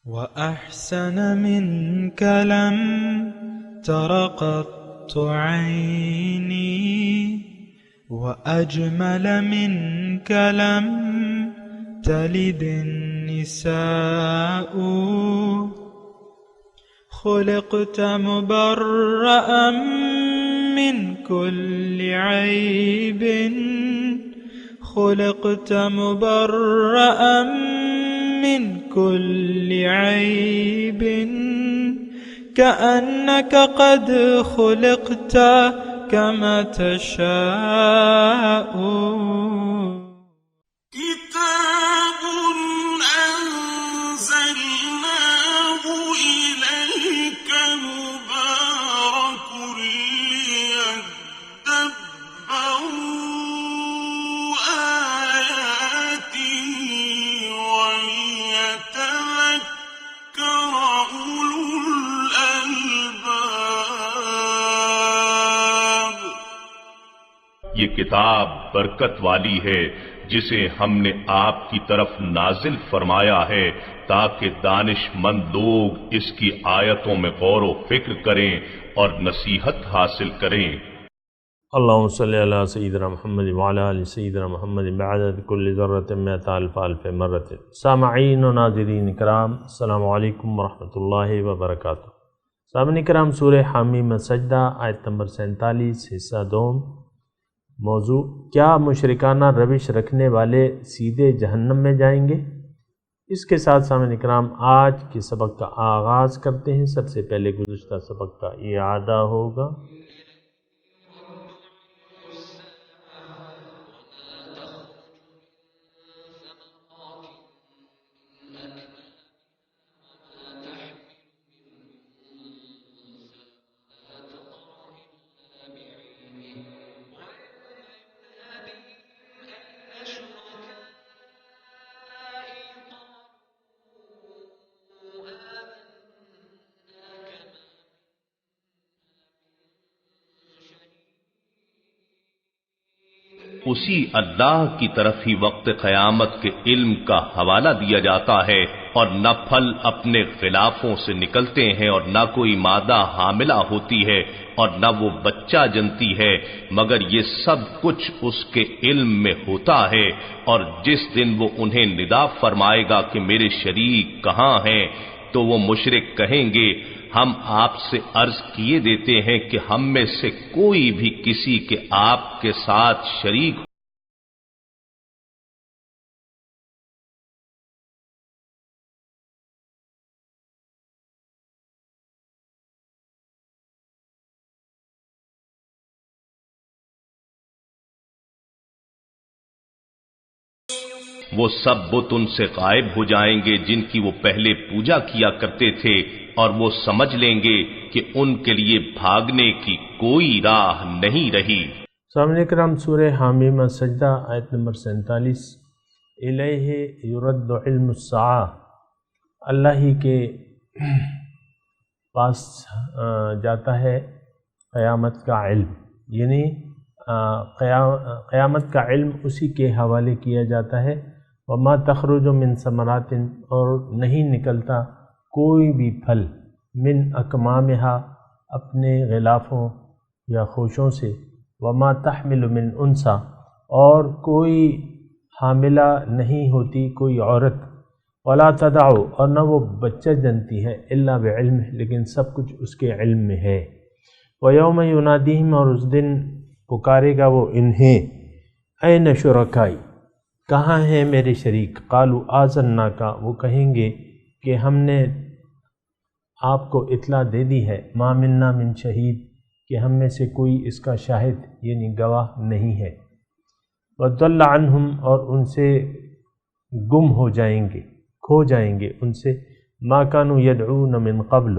وأحسن منك لم تر قط عيني وأجمل منك لم تلد النساء خلقت مبرأ من كل عيب خلقت مبرأ من كل عيب كأنك قد خلقت كما تشاء كتاب أنزلناه إليك مبارك ليدبروا آياته وليتذكر أولو الألباب۔ یہ کتاب برکت والی ہے جسے ہم نے آپ کی طرف نازل فرمایا ہے تاکہ دانش مند لوگ اس کی آیتوں میں غور و فکر کریں اور نصیحت حاصل کریں۔ اللہم صلی علی سیدنا محمد وعلی آل سیدنا محمد بعدد کل ذرۃ مئۃ الف الف مرۃ۔ سامعین و ناظرین کرام، السلام علیکم ورحمۃ اللہ وبرکاتہ۔ سامعین کرام، سورہ حامیم سجدہ آیت نمبر 47 حصہ دوم۔ موضوع: کیا مشرکانہ روش رکھنے والے سیدھے جہنم میں جائیں گے؟ اس کے ساتھ سامعین کرام آج کے سبق کا آغاز کرتے ہیں۔ سب سے پہلے گزشتہ سبق کا اعادہ ہوگا۔ اسی اللہ کی طرف ہی وقت قیامت کے علم کا حوالہ دیا جاتا ہے، اور نہ پھل اپنے غلافوں سے نکلتے ہیں اور نہ کوئی مادہ حاملہ ہوتی ہے اور نہ وہ بچہ جنتی ہے، مگر یہ سب کچھ اس کے علم میں ہوتا ہے۔ اور جس دن وہ انہیں ندا فرمائے گا کہ میرے شریک کہاں ہیں، تو وہ مشرک کہیں گے ہم آپ سے عرض کیے دیتے ہیں کہ ہم میں سے کوئی بھی کسی کے آپ کے ساتھ شریک وہ سب بت ان سے غائب ہو جائیں گے جن کی وہ پہلے پوجا کیا کرتے تھے، اور وہ سمجھ لیں گے کہ ان کے لیے بھاگنے کی کوئی راہ نہیں رہی۔ سامعین کرام، سورہ حامیم سجدہ آیت نمبر 47۔ الیہ یرد علم الساعہ، اللہ ہی کے پاس جاتا ہے قیامت کا علم، یعنی قیامت کا علم اسی کے حوالے کیا جاتا ہے۔ وما تخرج من ثمرات، اور نہیں نکلتا کوئی بھی پھل من اکمامہا، اپنے غلافوں یا خوشوں سے۔ وما تحمل من انثی، اور کوئی حاملہ نہیں ہوتی کوئی عورت۔ ولا تدع، اور نہ وہ بچہ جنتی ہے، الا بعلم، لیکن سب کچھ اس کے علم میں ہے۔ ویوم ینادیہم، اور اس دن پکارے گا وہ انہیں، این شرکائی، کہاں ہیں میرے شریک؟ قالوا آذناک، وہ کہیں گے کہ ہم نے آپ کو اطلاع دے دی ہے، ما منا من شہید، کہ ہم میں سے کوئی اس کا شاہد یعنی گواہ نہیں ہے۔ وضل عنہم، اور ان سے گم ہو جائیں گے، کھو جائیں گے ان سے، ما کانوا یدعون من قبل،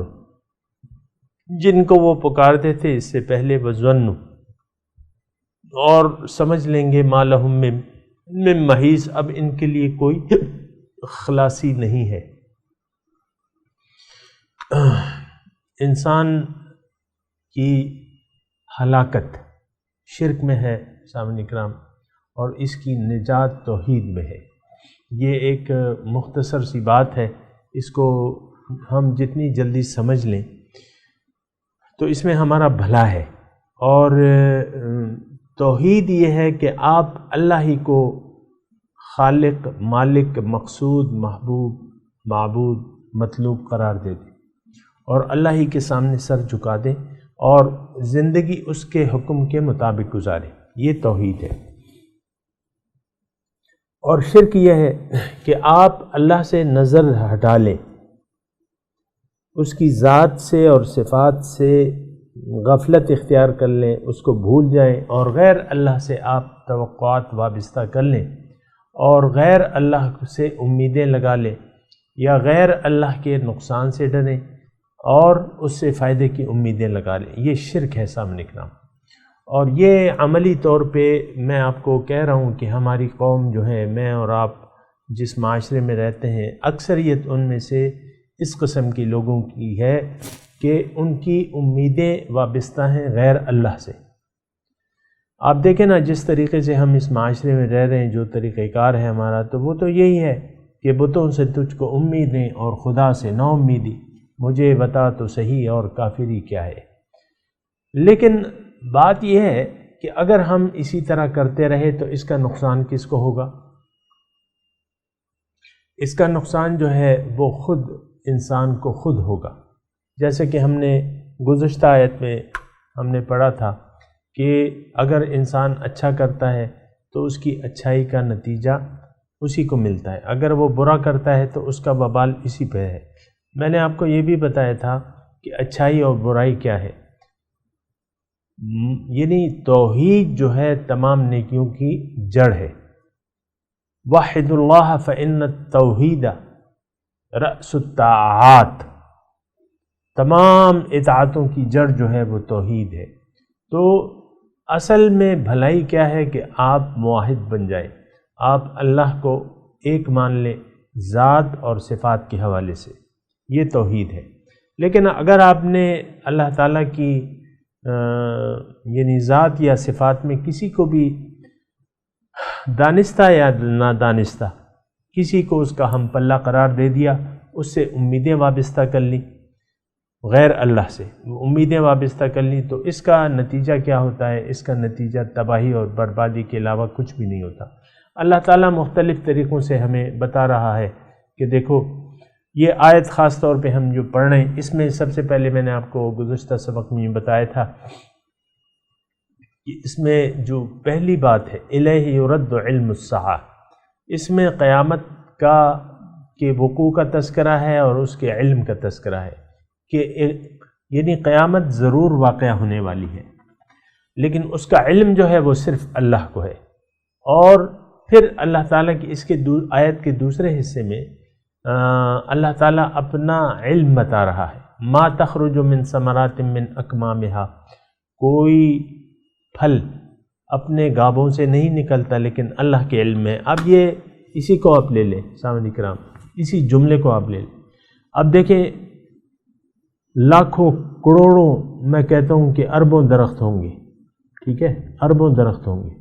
جن کو وہ پکارتے تھے اس سے پہلے، وظنوا، اور سمجھ لیں گے ما لہم من محیص، اب ان کے لیے کوئی خلاصی نہیں ہے۔ انسان کی ہلاکت شرک میں ہے سامعین کرام، اور اس کی نجات توحید میں ہے۔ یہ ایک مختصر سی بات ہے اس کو ہم جتنی جلدی سمجھ لیں تو اس میں ہمارا بھلا ہے۔ اور توحید یہ ہے کہ آپ اللہ ہی کو خالق، مالک، مقصود، محبوب، معبود، مطلوب قرار دے دیں اور اللہ ہی کے سامنے سر جھکا دیں اور زندگی اس کے حکم کے مطابق گزاریں، یہ توحید ہے۔ اور شرک یہ ہے کہ آپ اللہ سے نظر ہٹا لیں، اس کی ذات سے اور صفات سے غفلت اختیار کر لیں، اس کو بھول جائیں اور غیر اللہ سے آپ توقعات وابستہ کر لیں اور غیر اللہ سے امیدیں لگا لیں یا غیر اللہ کے نقصان سے ڈریں اور اس سے فائدے کی امیدیں لگا لیں، یہ شرک ہے سامنے کرام۔ اور یہ عملی طور پہ میں آپ کو کہہ رہا ہوں کہ ہماری قوم جو ہے، میں اور آپ جس معاشرے میں رہتے ہیں، اکثریت ان میں سے اس قسم کے لوگوں کی ہے کہ ان کی امیدیں وابستہ ہیں غیر اللہ سے۔ آپ دیکھیں نا جس طریقے سے ہم اس معاشرے میں رہ رہے ہیں، جو طریقہ کار ہے ہمارا، تو وہ تو یہی ہے کہ بتوں سے تجھ کو امیدیں اور خدا سے نا امیدی، مجھے بتا تو صحیح اور کافری کیا ہے۔ لیکن بات یہ ہے کہ اگر ہم اسی طرح کرتے رہے تو اس کا نقصان کس کو ہوگا؟ اس کا نقصان جو ہے وہ خود انسان کو خود ہوگا۔ جیسے کہ ہم نے گزشتہ آیت میں ہم نے پڑھا تھا کہ اگر انسان اچھا کرتا ہے تو اس کی اچھائی کا نتیجہ اسی کو ملتا ہے، اگر وہ برا کرتا ہے تو اس کا وبال اسی پہ ہے۔ میں نے آپ کو یہ بھی بتایا تھا کہ اچھائی اور برائی کیا ہے، یعنی توحید جو ہے تمام نیکیوں کی جڑ ہے۔ وحد اللہ فإن التوحید رأس الطاعات، تمام اطاعتوں کی جڑ جو ہے وہ توحید ہے۔ تو اصل میں بھلائی کیا ہے کہ آپ موحد بن جائیں، آپ اللہ کو ایک مان لیں ذات اور صفات کے حوالے سے، یہ توحید ہے۔ لیکن اگر آپ نے اللہ تعالیٰ کی یعنی ذات یا صفات میں کسی کو بھی دانستہ یا نادانستہ کسی کو اس کا ہم پلہ قرار دے دیا، اس سے امیدیں وابستہ کر لیں غیر اللہ سے، امیدیں وابستہ کر لیں، تو اس کا نتیجہ کیا ہوتا ہے؟ اس کا نتیجہ تباہی اور بربادی کے علاوہ کچھ بھی نہیں ہوتا۔ اللہ تعالیٰ مختلف طریقوں سے ہمیں بتا رہا ہے کہ دیکھو یہ آیت خاص طور پہ ہم جو پڑھ رہے ہیں، اس میں سب سے پہلے میں نے آپ کو گزشتہ سبق میں بتایا تھا کہ اس میں جو پہلی بات ہے الیہ یرد علم الساعہ، اس میں قیامت کا کے وقوع کا تذکرہ ہے اور اس کے علم کا تذکرہ ہے کہ یعنی قیامت ضرور واقع ہونے والی ہے، لیکن اس کا علم جو ہے وہ صرف اللہ کو ہے۔ اور پھر اللہ تعالیٰ کی اس کے آیت کے دوسرے حصے میں اللہ تعالیٰ اپنا علم بتا رہا ہے، ما تخرج من ثمرات من اکمامہا، کوئی پھل اپنے گابوں سے نہیں نکلتا لیکن اللہ کے علم میں۔ اب یہ اسی کو آپ لے لیں سامعین کرام، اسی جملے کو آپ لے لیں۔ اب دیکھیں لاکھوں کروڑوں، میں کہتا ہوں کہ اربوں درخت ہوں گے، ٹھیک ہے، اربوں درخت ہوں گے،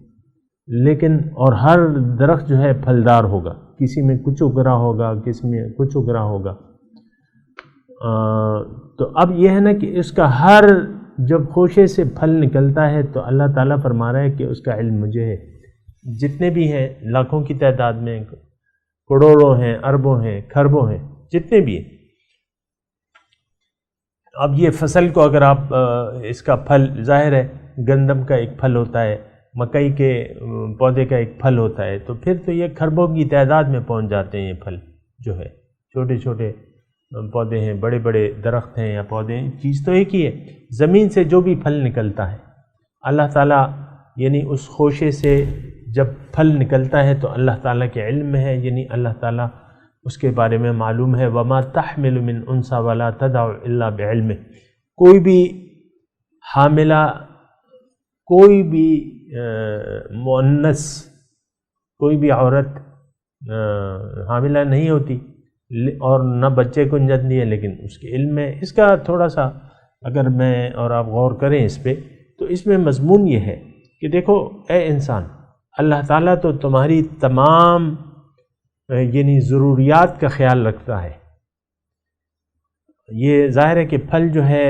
لیکن اور ہر درخت جو ہے پھلدار ہوگا، کسی میں کچھ اگرا ہوگا، کسی میں کچھ اگرا ہوگا۔ تو اب یہ ہے نا کہ اس کا ہر جب خوشے سے پھل نکلتا ہے تو اللہ تعالیٰ فرما رہا ہے کہ اس کا علم مجھے ہے، جتنے بھی ہیں لاکھوں کی تعداد میں، کروڑوں ہیں، اربوں ہیں، کھربوں ہیں، جتنے بھی ہیں۔ اب یہ فصل کو اگر آپ اس کا پھل، ظاہر ہے گندم کا ایک پھل ہوتا ہے، مکئی کے پودے کا ایک پھل ہوتا ہے، تو پھر تو یہ کھربوں کی تعداد میں پہنچ جاتے ہیں۔ یہ پھل جو ہے چھوٹے چھوٹے پودے ہیں، بڑے بڑے درخت ہیں یا پودے ہیں، چیز تو ایک ہی ہے۔ زمین سے جو بھی پھل نکلتا ہے اللہ تعالیٰ یعنی اس خوشے سے جب پھل نکلتا ہے تو اللہ تعالیٰ کے علم میں ہے، یعنی اللہ تعالیٰ اس کے بارے میں معلوم ہے۔ وَمَا تَحْمِلُ مِنْ أُنْثَىٰ وَلَا تَضَعُ إِلَّا بِعِلْمِهِ، کوئی بھی حاملہ، کوئی بھی مؤنث، کوئی بھی عورت حاملہ نہیں ہوتی اور نہ بچے کو جنم دی ہے، لیکن اس کے علم میں۔ اس کا تھوڑا سا اگر میں اور آپ غور کریں اس پہ، تو اس میں مضمون یہ ہے کہ دیکھو اے انسان، اللہ تعالیٰ تو تمہاری تمام یعنی ضروریات کا خیال رکھتا ہے، یہ ظاہر ہے کہ پھل جو ہے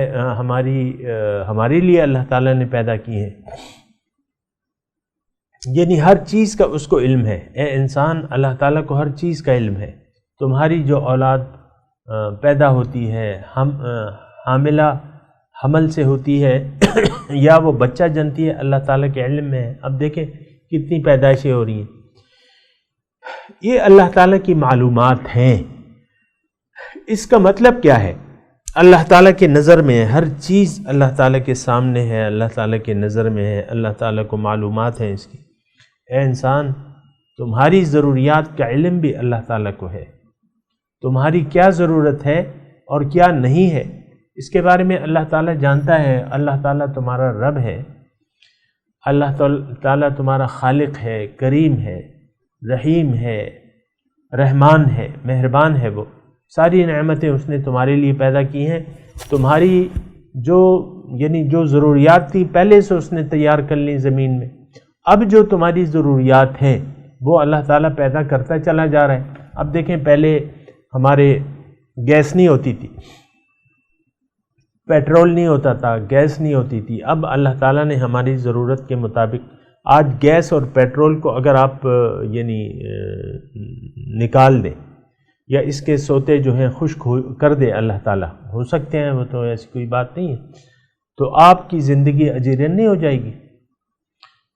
ہمارے لیے اللہ تعالیٰ نے پیدا کیے ہیں، یعنی ہر چیز کا اس کو علم ہے۔ اے انسان، اللہ تعالیٰ کو ہر چیز کا علم ہے۔ تمہاری جو اولاد پیدا ہوتی ہے، حاملہ حمل سے ہوتی ہے یا وہ بچہ جنتی ہے، اللہ تعالیٰ کے علم میں ہے۔ اب دیکھیں کتنی پیدائشیں ہو رہی ہیں، یہ اللہ تعالیٰ کی معلومات ہیں۔ اس کا مطلب کیا ہے؟ اللہ تعالیٰ کے نظر میں ہے، ہر چیز اللہ تعالیٰ کے سامنے ہے، اللہ تعالیٰ کے نظر میں ہے، اللہ تعالیٰ کو معلومات ہیں اس کی۔ اے انسان، تمہاری ضروریات کا علم بھی اللہ تعالیٰ کو ہے، تمہاری کیا ضرورت ہے اور کیا نہیں ہے اس کے بارے میں اللہ تعالیٰ جانتا ہے۔ اللہ تعالیٰ تمہارا رب ہے، اللہ تعالیٰ تمہارا خالق ہے، کریم ہے، رحیم ہے، رحمان ہے، مہربان ہے۔ وہ ساری نعمتیں اس نے تمہارے لیے پیدا کی ہیں۔ تمہاری جو ضروریات تھی پہلے سے اس نے تیار کر لی زمین میں، اب جو تمہاری ضروریات ہیں وہ اللہ تعالیٰ پیدا کرتا چلا جا رہا ہے۔ اب دیکھیں، پہلے ہمارے گیس نہیں ہوتی تھی، پیٹرول نہیں ہوتا تھا، گیس نہیں ہوتی تھی، اب اللہ تعالیٰ نے ہماری ضرورت کے مطابق آج گیس اور پیٹرول کو اگر آپ نکال دیں یا اس کے سوتے جو ہیں خشک کر دے اللہ تعالیٰ، ہو سکتے ہیں، وہ تو ایسی کوئی بات نہیں ہے، تو آپ کی زندگی اجیرن نہیں ہو جائے گی۔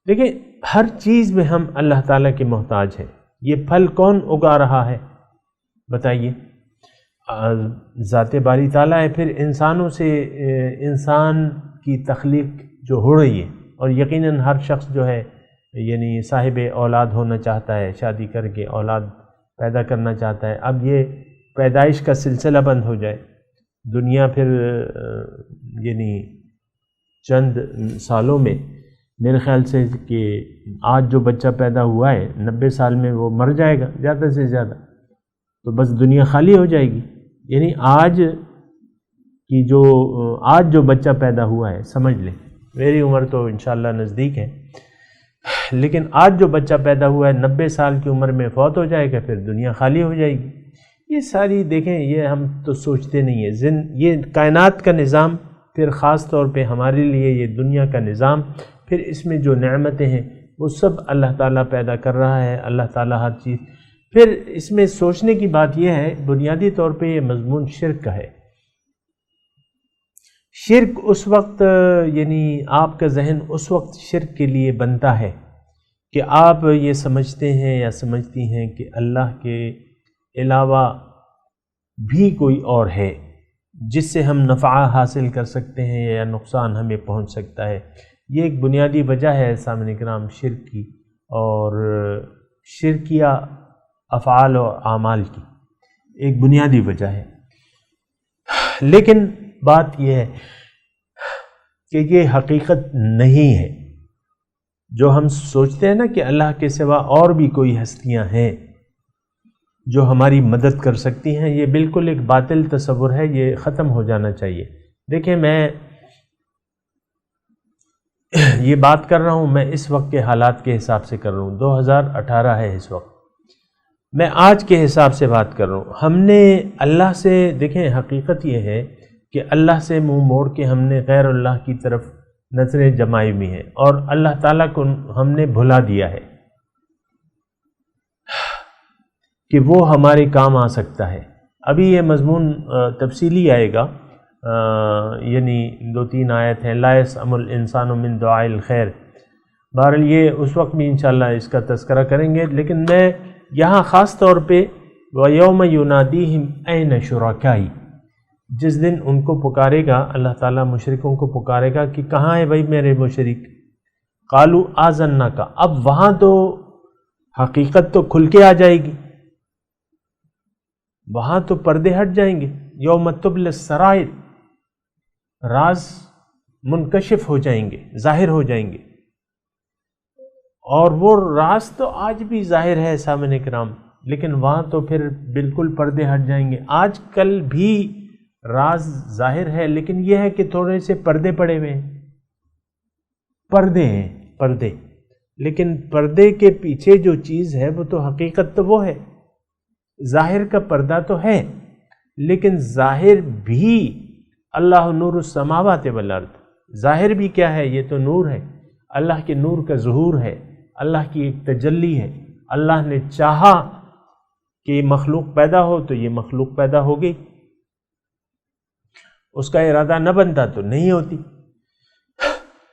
دیکھیں، ہر چیز میں ہم اللہ تعالیٰ کے محتاج ہیں۔ یہ پھل کون اگا رہا ہے بتائیے؟ ذات باری تعالیٰ ہے۔ پھر انسانوں سے انسان کی تخلیق جو ہو رہی ہے، اور یقیناً ہر شخص جو ہے یعنی صاحب اولاد ہونا چاہتا ہے، شادی کر کے اولاد پیدا کرنا چاہتا ہے۔ اب یہ پیدائش کا سلسلہ بند ہو جائے، دنیا پھر یعنی چند سالوں میں میرے خیال سے کہ آج جو بچہ پیدا ہوا ہے 90 سال میں وہ مر جائے گا زیادہ سے زیادہ، تو بس دنیا خالی ہو جائے گی۔ یعنی آج جو بچہ پیدا ہوا ہے، سمجھ لیں میری عمر تو انشاءاللہ نزدیک ہے، لیکن آج جو بچہ پیدا ہوا ہے 90 سال کی عمر میں فوت ہو جائے گا، پھر دنیا خالی ہو جائے گی۔ یہ ساری دیکھیں، یہ ہم تو سوچتے نہیں ہیں، یہ کائنات کا نظام، پھر خاص طور پہ ہمارے لیے یہ دنیا کا نظام، پھر اس میں جو نعمتیں ہیں وہ سب اللہ تعالیٰ پیدا کر رہا ہے، اللہ تعالیٰ ہر چیز۔ پھر اس میں سوچنے کی بات یہ ہے، بنیادی طور پہ یہ مضمون شرک کا ہے۔ شرک اس وقت یعنی آپ کا ذہن اس وقت شرک کے لیے بنتا ہے کہ آپ یہ سمجھتے ہیں یا سمجھتی ہیں کہ اللہ کے علاوہ بھی کوئی اور ہے جس سے ہم نفع حاصل کر سکتے ہیں یا نقصان ہمیں پہنچ سکتا ہے۔ یہ ایک بنیادی وجہ ہے سامعین کرام شرک کی، اور شرکیہ افعال و اعمال کی ایک بنیادی وجہ ہے۔ لیکن بات یہ ہے کہ یہ حقیقت نہیں ہے۔ جو ہم سوچتے ہیں نا کہ اللہ کے سوا اور بھی کوئی ہستیاں ہیں جو ہماری مدد کر سکتی ہیں، یہ بالکل ایک باطل تصور ہے، یہ ختم ہو جانا چاہیے۔ دیکھیں، میں یہ بات کر رہا ہوں، میں اس وقت کے حالات کے حساب سے کر رہا ہوں، 2018 ہے اس وقت، میں آج کے حساب سے بات کر رہا ہوں۔ ہم نے اللہ سے، دیکھیں حقیقت یہ ہے کہ اللہ سے منہ موڑ کے ہم نے غیر اللہ کی طرف نظریں جمائی ہوئی ہیں، اور اللہ تعالیٰ کو ہم نے بھلا دیا ہے کہ وہ ہمارے کام آ سکتا ہے۔ ابھی یہ مضمون تفصیلی آئے گا، یعنی 2-3 آیت ہیں، لا یسأم الانسان من دعاء الخیر۔ بہرحال یہ اس وقت بھی انشاءاللہ اس کا تذکرہ کریں گے، لیکن میں یہاں خاص طور پہ وَيَوْمَ يُنَادِيهِمْ أَيْنَ شُرَكَائِي، جس دن ان کو پکارے گا اللہ تعالیٰ، مشرکوں کو پکارے گا کہ کہاں ہے بھائی میرے مشرک؟ قَالُوا آذَنَّاكَ، اب وہاں تو حقیقت تو کھل کے آ جائے گی، وہاں تو پردے ہٹ جائیں گے۔ یوم تبلی السرائر، راز منکشف ہو جائیں گے، ظاہر ہو جائیں گے، اور وہ راز تو آج بھی ظاہر ہے سامعین کرام، لیکن وہاں تو پھر بالکل پردے ہٹ جائیں گے۔ آج کل بھی راز ظاہر ہے، لیکن یہ ہے کہ تھوڑے سے پردے پڑے ہوئے ہیں، پردے ہیں، پردے، لیکن پردے کے پیچھے جو چیز ہے وہ تو حقیقت تو وہ ہے، ظاہر کا پردہ تو ہے، لیکن ظاہر بھی اللہ نور السماوات والارض، ظاہر بھی کیا ہے؟ یہ تو نور ہے، اللہ کے نور کا ظہور ہے، اللہ کی ایک تجلی ہے۔ اللہ نے چاہا کہ یہ مخلوق پیدا ہو تو یہ مخلوق پیدا ہو گئی، اس کا ارادہ نہ بنتا تو نہیں ہوتی۔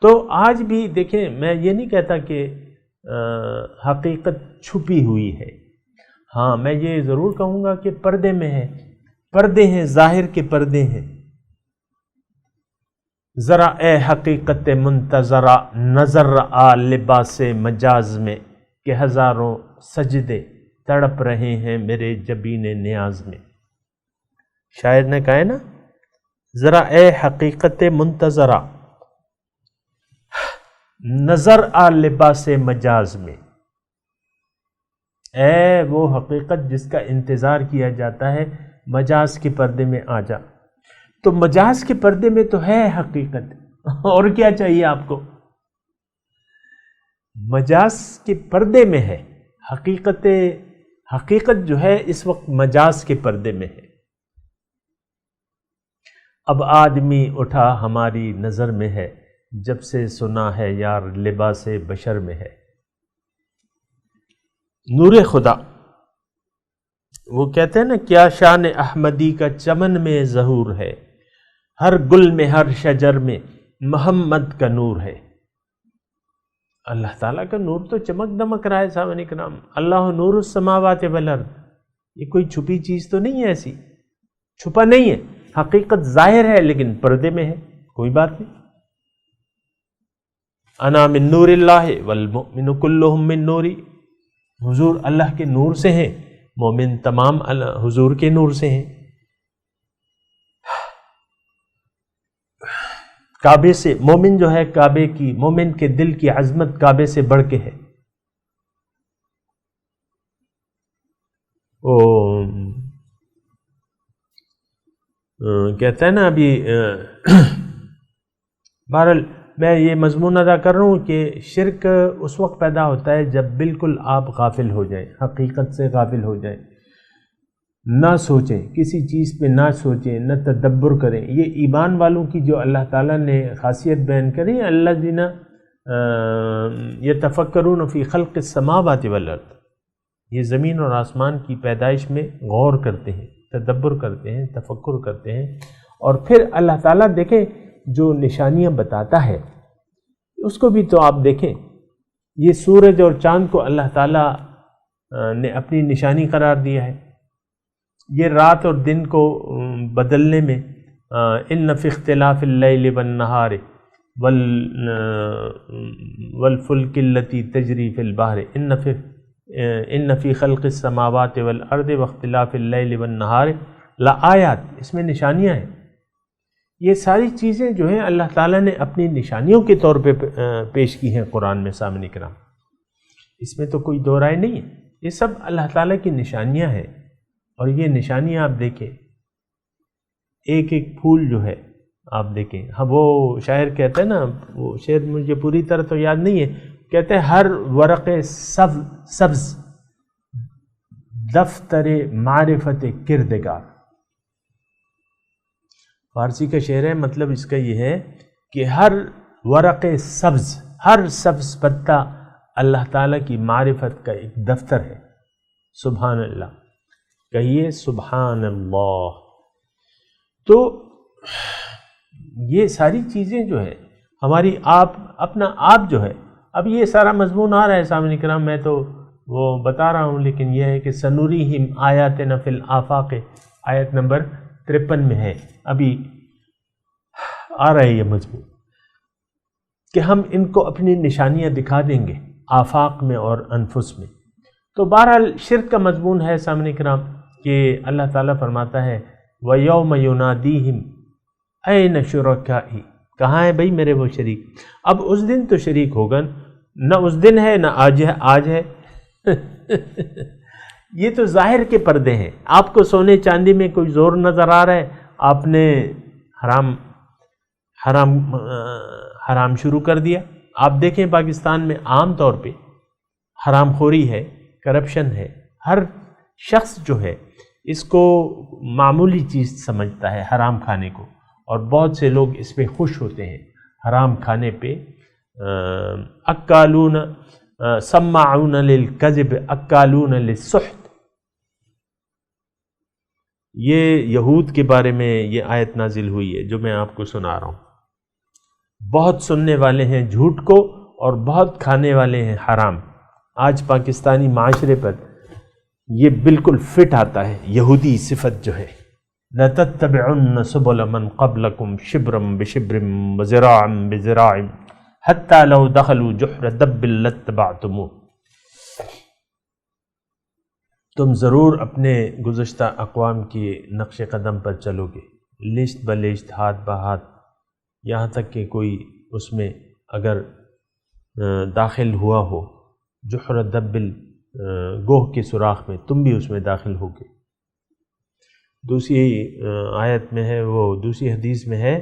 تو آج بھی دیکھیں، میں یہ نہیں کہتا کہ حقیقت چھپی ہوئی ہے، ہاں میں یہ ضرور کہوں گا کہ پردے میں ہے، پردے ہیں، ظاہر کے پردے ہیں۔ ذرا اے حقیقت منتظرہ نظر آ لباس مجاز میں، کہ ہزاروں سجدے تڑپ رہے ہیں میرے جبین نیاز میں۔ شاعر نے کہا ہے نا، ذرا اے حقیقت منتظرہ نظر آ لباس مجاز میں، اے وہ حقیقت جس کا انتظار کیا جاتا ہے، مجاز کے پردے میں آ جا۔ تو مجاز کے پردے میں تو ہے حقیقت، اور کیا چاہیے آپ کو؟ مجاز کے پردے میں ہے حقیقت جو ہے اس وقت مجاز کے پردے میں ہے۔ اب آدمی اٹھا ہماری نظر میں ہے، جب سے سنا ہے یار لباس بشر میں ہے۔ نور خدا، وہ کہتے ہیں نا، کیا شان احمدی کا چمن میں ظہور ہے، ہر گل میں ہر شجر میں محمد کا نور ہے۔ اللہ تعالیٰ کا نور تو چمک دمک رہا ہے سامنے کرام۔ اللہ نور السماوات والارض، یہ کوئی چھپی چیز تو نہیں ہے، ایسی چھپا نہیں ہے، حقیقت ظاہر ہے لیکن پردے میں ہے، کوئی بات نہیں۔ انا من نور اللہ والمؤمن کلہم من نوری، حضور اللہ کے نور سے ہیں، مومن تمام حضور کے نور سے ہیں۔ کعبے سے، مومن جو ہے کعبے کی، مومن کے دل کی عظمت کعبے سے بڑھ کے ہے۔ کہتا ہے نا ابھی بہرحال میں یہ مضمون ادا کر رہا ہوں کہ شرک اس وقت پیدا ہوتا ہے جب بالکل آپ غافل ہو جائیں، حقیقت سے غافل ہو جائیں، نہ سوچیں، کسی چیز پہ نہ سوچیں، نہ تدبر کریں۔ یہ ایمان والوں کی جو اللہ تعالیٰ نے خاصیت بیان کری، الذین یتفکرون فی خلق السماوات والارض، یہ زمین اور آسمان کی پیدائش میں غور کرتے ہیں، تدبر کرتے ہیں، تفکر کرتے ہیں، اور پھر اللہ تعالیٰ دیکھیں جو نشانیاں بتاتا ہے اس کو بھی تو آپ دیکھیں۔ یہ سورج اور چاند کو اللہ تعالیٰ نے اپنی نشانی قرار دیا ہے، یہ رات اور دن کو بدلنے میں، ان فی اختلاف اللیل والنہار والفلک التی تجری فی البحر ان فی خلق السماوات والارض واختلاف اللیل والنہار لآیات، اس میں نشانیاں ہیں۔ یہ ساری چیزیں جو ہیں اللہ تعالیٰ نے اپنی نشانیوں کے طور پہ پیش کی ہیں قرآن میں سامنے کرام، اس میں تو کوئی دو رائے نہیں ہے، یہ سب اللہ تعالیٰ کی نشانیاں ہیں۔ اور یہ نشانیاں آپ دیکھیں، ایک ایک پھول جو ہے آپ دیکھیں، ہاں وہ شاعر کہتا ہے نا، وہ شعر مجھے پوری طرح تو یاد نہیں ہے، کہتے ہیں ہر ورق سبز دفتر معرفت کردگار۔ فارسی کا شعر ہے، مطلب اس کا یہ ہے کہ ہر ورق سبز، ہر سبز پتا اللہ تعالیٰ کی معرفت کا ایک دفتر ہے۔ سبحان اللہ، کہیے سبحان اللہ۔ تو یہ ساری چیزیں جو ہے ہماری اپنا آپ جو ہے، اب یہ سارا مضمون آ رہا ہے سامنے کرام، میں تو وہ بتا رہا ہوں، لیکن یہ ہے کہ سنوریہم آیاتنا فی الآفاق، آیت نمبر 53 میں ہے، ابھی آ رہا ہے یہ مضمون، کہ ہم ان کو اپنی نشانیاں دکھا دیں گے آفاق میں اور انفس میں۔ تو بہرحال شرک کا مضمون ہے سامنے کرام کہ اللہ تعالیٰ فرماتا ہے وَيَوْمَ يُنَادِيهِمْ أَيْنَ شُرَكَائِي، کہاں ہے بھئی میرے وہ شریک؟ اب اس دن تو شریک ہوگا نہ، اس دن ہے نہ آج ہے یہ تو ظاہر کے پردے ہیں۔ آپ کو سونے چاندی میں کوئی زور نظر آ رہا ہے، آپ نے حرام شروع کر دیا۔ آپ دیکھیں پاکستان میں عام طور پہ حرام خوری ہے، کرپشن ہے، ہر شخص جو ہے اس کو معمولی چیز سمجھتا ہے حرام کھانے کو، اور بہت سے لوگ اس پہ خوش ہوتے ہیں حرام کھانے پہ۔ اکالون سماعون للکذب اکالون للسحت، یہ یہود کے بارے میں یہ آیت نازل ہوئی ہے جو میں آپ کو سنا رہا ہوں۔ بہت سننے والے ہیں جھوٹ کو اور بہت کھانے والے ہیں حرام۔ آج پاکستانی معاشرے پر یہ بالکل فٹ آتا ہے یہودی صفت جو ہے، لَتَتَّبِعُنَّ سُبُلَ مَنْ قَبْلَكُمْ شِبْرًا بِشِبْرٍ وَذِرَاعًا بِذِرَاعٍ حَتَّى لَوْ دَخَلُوا جُحْرَ دَبٍّ لَاتَّبَعْتُمُوهُ، تم ضرور اپنے گزشتہ اقوام کی نقش قدم پر چلو گے، لشت بلشت، ہاتھ بہاتھ، یہاں تک کہ کوئی اس میں اگر داخل ہوا ہو جحر دبل، گوہ کے سوراخ میں، تم بھی اس میں داخل ہوگے۔ دوسری آیت میں ہے، وہ دوسری حدیث میں ہے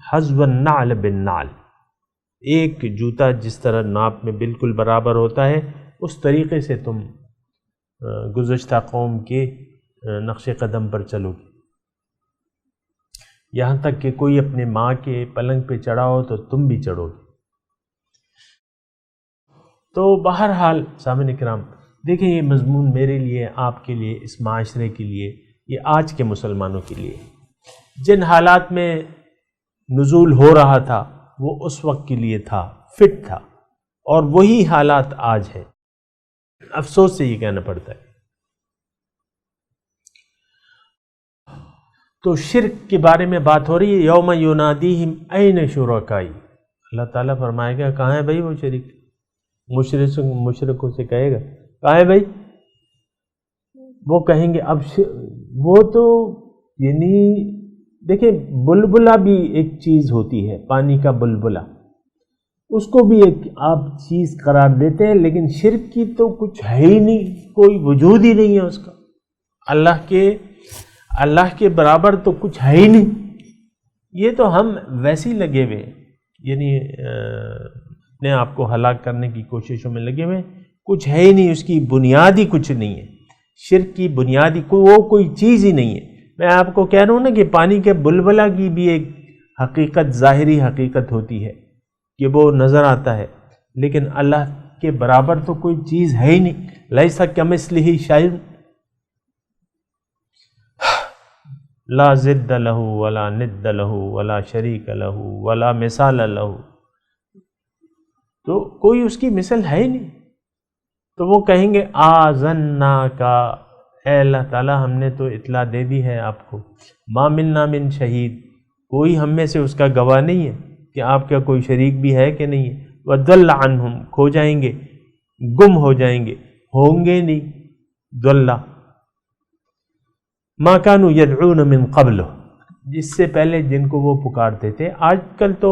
حذو النعل بالنعل، ایک جوتا جس طرح ناپ میں بالکل برابر ہوتا ہے اس طریقے سے تم گزشتہ قوم کے نقش قدم پر چلو گے، یہاں تک کہ کوئی اپنے ماں کے پلنگ پہ چڑھا ہو تو تم بھی چڑھو گے۔ تو بہرحال سامعین کرام دیکھیں، یہ مضمون میرے لیے، آپ کے لیے، اس معاشرے کے لیے، یہ آج کے مسلمانوں کے لیے جن حالات میں نزول ہو رہا تھا وہ اس وقت کے لیے تھا، فٹ تھا، اور وہی حالات آج ہیں۔ افسوس سے یہ کہنا پڑتا ہے۔ تو شرک کے بارے میں بات ہو رہی ہے، یوم ینادیہم این شرکائی، اللہ تعالیٰ فرمائے گا کہاں ہے بھائی وہ شریک، مشرکوں سے کہے گا کہاں ہے بھائی، وہ کہیں گے اب وہ تو یعنی دیکھیں بلبلہ بھی ایک چیز ہوتی ہے، پانی کا بلبلہ، اس کو بھی ایک آپ چیز قرار دیتے ہیں، لیکن شرک کی تو کچھ ہے ہی نہیں، کوئی وجود ہی نہیں ہے اس کا، اللہ کے برابر تو کچھ ہے ہی نہیں، یہ تو ہم ویسے ہی لگے ہوئے یعنی اپنے آپ کو ہلاک کرنے کی کوششوں میں لگے ہوئے، کچھ ہے ہی نہیں، اس کی بنیاد ہی کچھ نہیں ہے، شرک کی بنیادی وہ کوئی چیز ہی نہیں ہے۔ میں آپ کو کہہ رہا ہوں نا کہ پانی کے بلبلہ کی بھی ایک حقیقت، ظاہری حقیقت ہوتی ہے کہ وہ نظر آتا ہے، لیکن اللہ کے برابر تو کوئی چیز ہے ہی نہیں، لیس کمثلہ شیء لا ضد لہ ولا ند لہ ولا شریک لہ ولا مثال لہ، تو کوئی اس کی مثل ہے ہی نہیں۔ تو وہ کہیں گے آذناکا، اے اللہ تعالیٰ ہم نے تو اطلاع دے دی ہے آپ کو، ما منا من شہید، کوئی ہم میں سے اس کا گواہ نہیں ہے کہ آپ کا کوئی شریک بھی ہے کہ نہیں ہے، وَضَلَّ عَنْهُمْ، کھو جائیں گے، گم ہو جائیں گے، ہوں گے نہیں، ضلّ ما كانوا يدعون من قبل، جس سے پہلے جن کو وہ پکارتے تھے۔ آج کل تو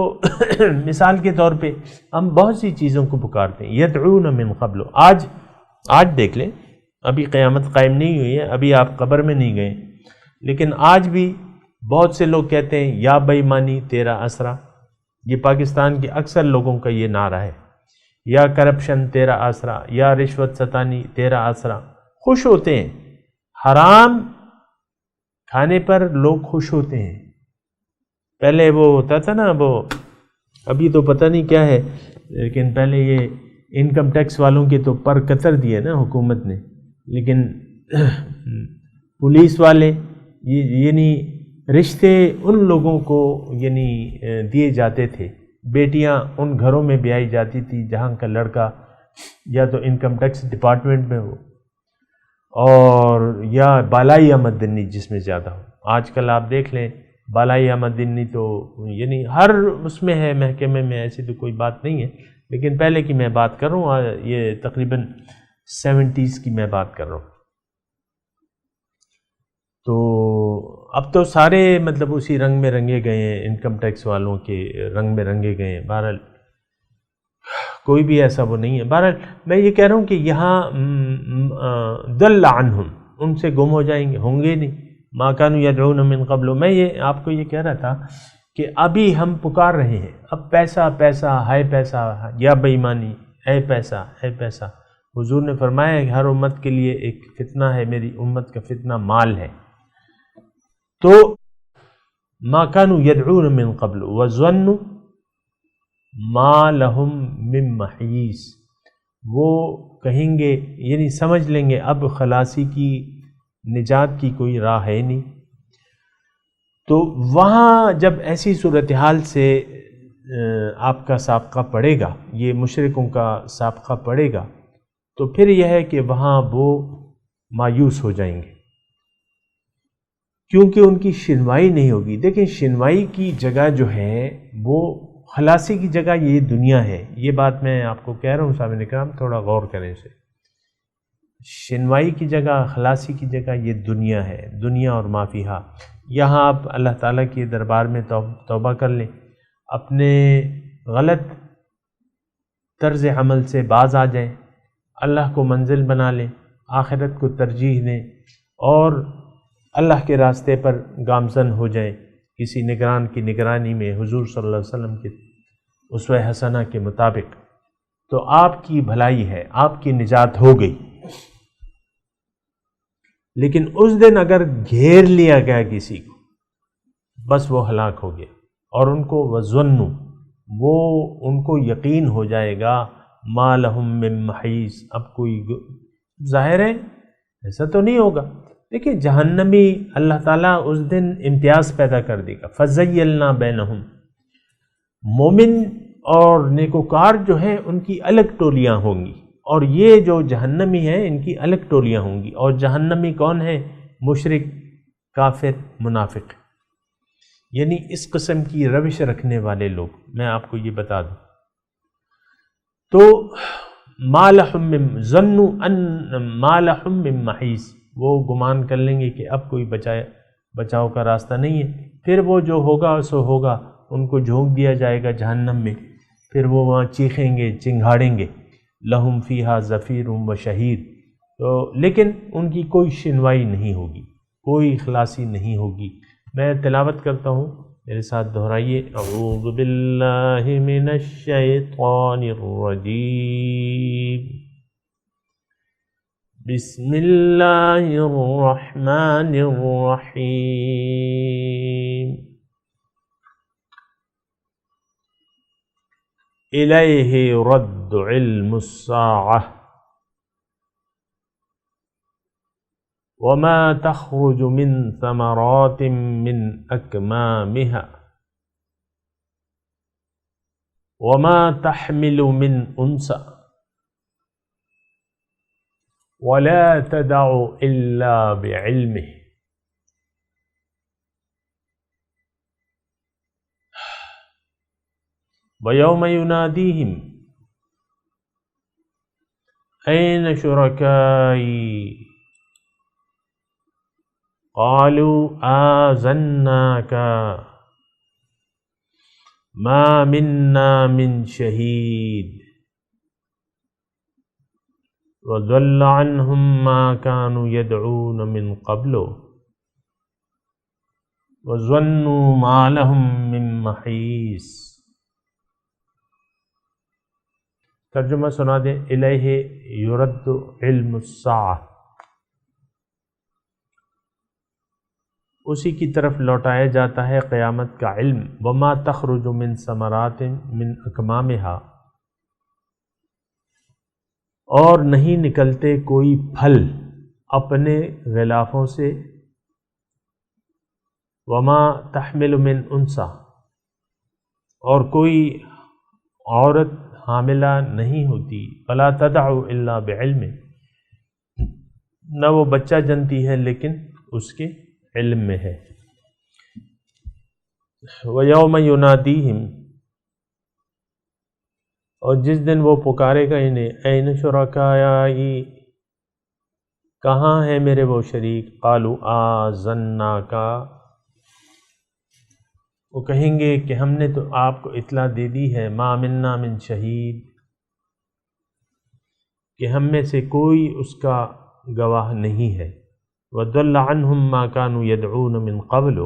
مثال کے طور پہ ہم بہت سی چیزوں کو پکارتے ہیں، یدعون من قبل، آج دیکھ لیں، ابھی قیامت قائم نہیں ہوئی ہے، ابھی آپ قبر میں نہیں گئے، لیکن آج بھی بہت سے لوگ کہتے ہیں یا بے ایمانی تیرا آسرا، یہ پاکستان کے اکثر لوگوں کا یہ نعرہ ہے، یا کرپشن تیرا آسرا، یا رشوت ستانی تیرا آسرا، خوش ہوتے ہیں، حرام کھانے پر لوگ خوش ہوتے ہیں۔ پہلے وہ ہوتا تھا نا، وہ ابھی تو پتہ نہیں کیا ہے، لیکن پہلے یہ انکم ٹیکس والوں کے تو پر قطر دیے نا حکومت نے، لیکن پولیس والے یعنی رشتے ان لوگوں کو یعنی دیے جاتے تھے، بیٹیاں ان گھروں میں بیائی جاتی تھی جہاں کا لڑکا یا تو انکم ٹیکس ڈپارٹمنٹ میں ہو اور یا بالائی آمدنی جس میں زیادہ ہو۔ آج کل آپ دیکھ لیں بالائی آمدنی تو یعنی ہر اس میں ہے، محکمے میں، ایسی تو کوئی بات نہیں ہے، لیکن پہلے کی میں بات کر رہا ہوں، یہ تقریباً 70s کی میں بات کر رہا ہوں۔ تو اب تو سارے مطلب اسی رنگ میں رنگے گئے ہیں، انکم ٹیکس والوں کے رنگ میں رنگے گئے ہیں، بہرحال کوئی بھی ایسا وہ نہیں ہے۔ بہرحال میں یہ کہہ رہا ہوں کہ یہاں ضل عنہم، ان سے گم ہو جائیں گے، ہوں گے نہیں، ما کانوا یدعون من قبل۔ میں یہ آپ کو یہ کہہ رہا تھا کہ ابھی ہم پکار رہے ہیں، اب پیسہ پیسہ، ہائے پیسہ، یا بے ایمانی، اے پیسہ، اے پیسہ، حضور نے فرمایا کہ ہر امت کے لیے ایک فتنہ ہے، میری امت کا فتنہ مال ہے۔ تو ما كانوا يدعون من قبل وظنوا ما لهم من محیص، وہ کہیں گے یعنی سمجھ لیں گے اب خلاصی کی، نجات کی کوئی راہ ہے نہیں۔ تو وہاں جب ایسی صورتحال سے آپ کا سابقہ پڑے گا، یہ مشرکوں کا سابقہ پڑے گا، تو پھر یہ ہے کہ وہاں وہ مایوس ہو جائیں گے، کیونکہ ان کی شنوائی نہیں ہوگی۔ دیکھیں شنوائی کی جگہ جو ہے وہ خلاصی کی جگہ یہ دنیا ہے، یہ بات میں آپ کو کہہ رہا ہوں سامعین کرام، تھوڑا غور کریں اسے۔ شنوائی کی جگہ، خلاصی کی جگہ یہ دنیا ہے، دنیا اور ما فیہا۔ یہاں آپ اللہ تعالیٰ کے دربار میں توبہ کر لیں، اپنے غلط طرز عمل سے باز آ جائیں، اللہ کو منزل بنا لیں، آخرت کو ترجیح دیں اور اللہ کے راستے پر گامزن ہو جائیں، کسی نگران کی نگرانی میں حضور صلی اللہ علیہ وسلم کے اسوہ حسنہ کے مطابق، تو آپ کی بھلائی ہے، آپ کی نجات ہو گئی۔ لیکن اس دن اگر گھیر لیا گیا کسی کو، بس وہ ہلاک ہو گیا، اور ان کو وظنوا، وہ ان کو یقین ہو جائے گا ما لہم من محیص، اب کوئی ظاہر ہے ایسا تو نہیں ہوگا۔ دیکھیں جہنمی اللہ تعالیٰ اس دن امتیاز پیدا کر دے گا، فَزَيَّلْنَا بَيْنَهُمْ، مومن اور نیکوکار جو ہیں ان کی الگ ٹولیاں ہوں گی، اور یہ جو جہنمی ہیں ان کی الگ ٹولیاں ہوں گی۔ اور جہنمی کون ہیں؟ مشرک، کافر، منافق، یعنی اس قسم کی روش رکھنے والے لوگ، میں آپ کو یہ بتا دوں۔ تو ما لہم من ظنوا ان ما لہم من محیص، وہ گمان کر لیں گے کہ اب کوئی بچاؤ کا راستہ نہیں ہے، پھر وہ جو ہوگا سو ہوگا، ان کو جھونک دیا جائے گا جہنم میں، پھر وہ وہاں چیخیں گے، چنگھاڑیں گے، لہم فیہا زفیر و شہیر، تو لیکن ان کی کوئی شنوائی نہیں ہوگی، کوئی اخلاصی نہیں ہوگی۔ میں تلاوت کرتا ہوں، میرے ساتھ دہرائیے، اعوذ باللہ من الشیطان الرجیم، بسم اللہ الرحمن الرحیم، الیہ رد علم الساعہ وما تخرج من ثمرات من اکمامها وما تحمل من انثى ولا تدع الا بعلمه ويوم يناديهم أين شركائي قالوا آذناك ما منا من شهيد وضل عنهم ما كانوا يدعون من قبل وظنوا ما لهم من محيص۔ ترجمہ سنا دیں، الیہ یرد علم الساعہ، اسی کی طرف لوٹایا جاتا ہے قیامت کا علم۔ وما تخرج من ثمرات من اکمامها، اور نہیں نکلتے کوئی پھل اپنے غلافوں سے۔ وما تحمل من انثى، اور کوئی عورت حاملہ نہیں ہوتی۔ فلا تدع الا بعلم، نہ وہ بچہ جنتی ہے لیکن اس کے علم میں ہے۔ وَيَوْمَ يُنَادِيهِمْ، اور جس دن وہ پکارے گا انہیں، اَيْنَ شُرَكَائِي، کہاں ہیں میرے وہ شریک؟ قَالُوا آذَنَّاكَ، وہ کہیں گے کہ ہم نے تو آپ کو اطلاع دے دی ہے، ما منا من شہید، کہ ہم میں سے کوئی اس کا گواہ نہیں ہے۔ وَضَلَّ عَنْهُمْ مَا كَانُوا يَدْعُونَ مِنْ قَبْلُ،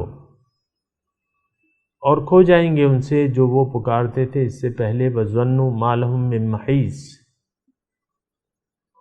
اور کھو جائیں گے ان سے جو وہ پکارتے تھے اس سے پہلے۔ وَظَنُّوا مَا لَهُم مِّن مَّحِيصٍ،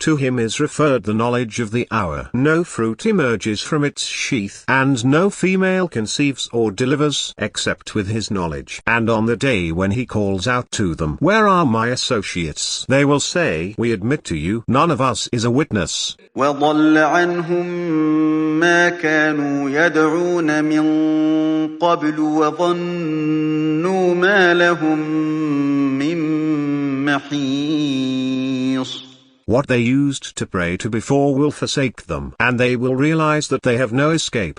To him is referred the knowledge of the hour. No fruit emerges from its sheath, and no female conceives or delivers except with his knowledge. And on the day when he calls out to them, "Where are my associates?" they will say, "We admit to you, none of us is a witness." وَضَلَّ عَنْهُمْ مَا كَانُوا يَدْعُونَ مِنْ قَبْلُ وَظَنُّوا مَا لَهُمْ مِنْ مَحِيصٍ. What they used to pray to before will forsake them, and they will realize that they have no escape.